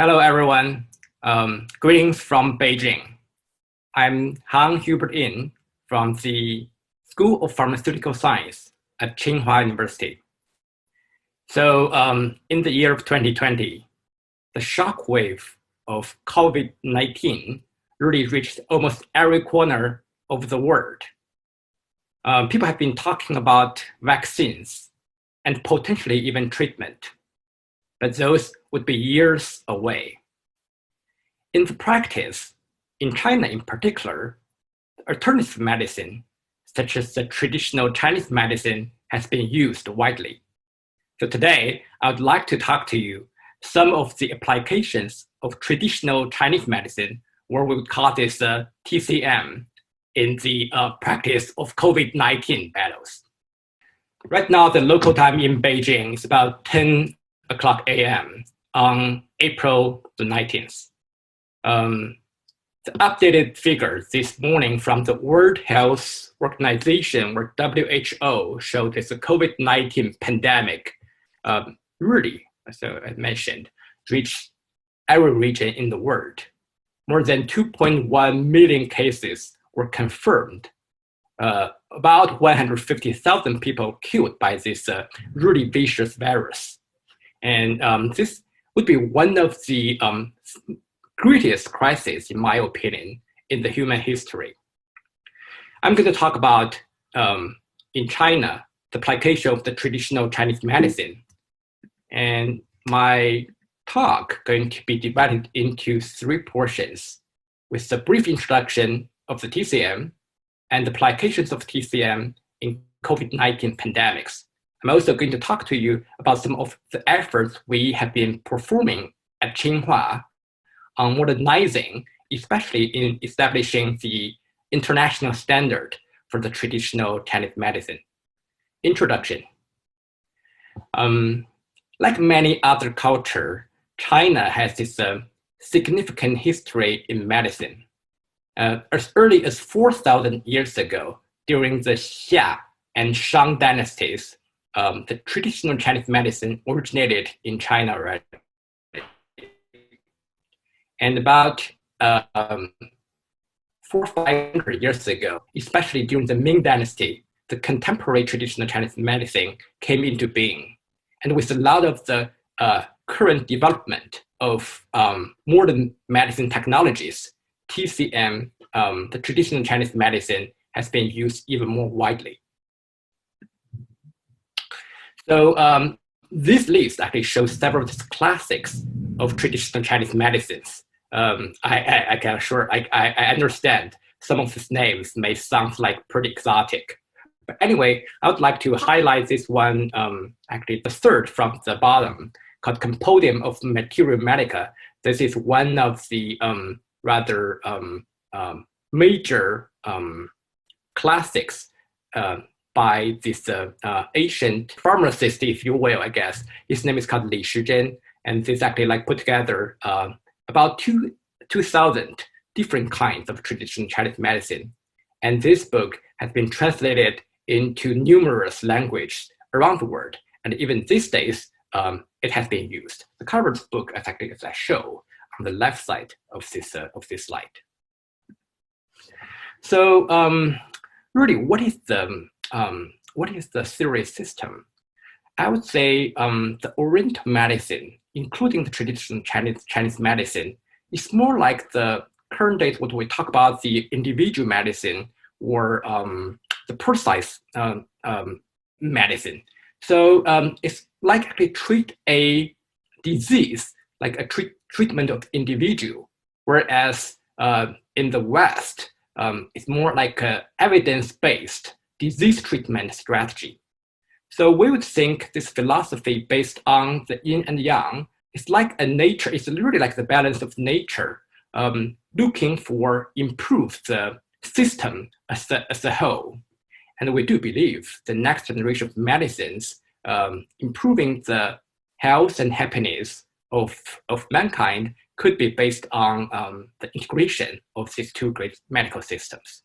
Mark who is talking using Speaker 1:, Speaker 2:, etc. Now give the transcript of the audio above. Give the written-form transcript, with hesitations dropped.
Speaker 1: Hello, everyone. Greetings from Beijing. I'm Han Hubert In from the School of Pharmaceutical Science at Tsinghua University. So in the year of 2020, the shockwave of COVID-19 really reached almost every corner of the world. People have been talking about vaccines and potentially even treatment, but those would be years away. In the practice, in China in particular, alternative medicine, such as the traditional Chinese medicine, has been used widely. So today, I would like to talk to you some of the applications of traditional Chinese medicine, or we would call this TCM, in the practice of COVID-19 battles. Right now, the local time in Beijing is about 10 o'clock a.m. on April the 19th. The updated figures this morning from the World Health Organization, or WHO, showed that the COVID-19 pandemic really, as I mentioned, reached every region in the world. More than 2.1 million cases were confirmed. About 150,000 people killed by this really vicious virus. And this would be one of the greatest crises, in my opinion, in the human history. I'm going to talk about, in China, the application of the traditional Chinese medicine. And my talk going to be divided into three portions, with a brief introduction of the TCM and the applications of TCM in COVID-19 pandemics. I'm also going to talk to you about some of the efforts we have been performing at Tsinghua on modernizing, especially in establishing the international standard for the traditional Chinese medicine. Introduction. Like many other cultures, China has this significant history in medicine. As early as 4,000 years ago, during the Xia and Shang dynasties, the traditional Chinese medicine originated in China, right? And about 400 or 500 years ago, especially during the Ming Dynasty, the contemporary traditional Chinese medicine came into being. And with a lot of the current development of modern medicine technologies, TCM, the traditional Chinese medicine, has been used even more widely. So this list actually shows several of the classics of traditional Chinese medicines. I can assure, I understand some of these names may sound like pretty exotic. But anyway, I would like to highlight this one, actually the third from the bottom, called Compendium of Materia Medica. This is one of the rather major classics by this ancient pharmacist, if you will, I guess. His name is called Li Shizhen, and this actually like put together about 2,000 different kinds of traditional Chinese medicine. And this book has been translated into numerous languages around the world. And even these days, it has been used. The cover of this book is actually as I show on the left side of this slide. So really, what is the theory system? I would say the Oriental medicine, including the traditional Chinese medicine, is more like the current days what we talk about the individual medicine or the precise medicine. So it's like actually treat a disease, like a treatment of individual, whereas in the West, it's more like a evidence-based disease treatment strategy. So we would think this philosophy based on the yin and yang is like a nature, it's really like the balance of nature, looking for improve the system as a whole. And we do believe the next generation of medicines improving the health and happiness of mankind could be based on the integration of these two great medical systems.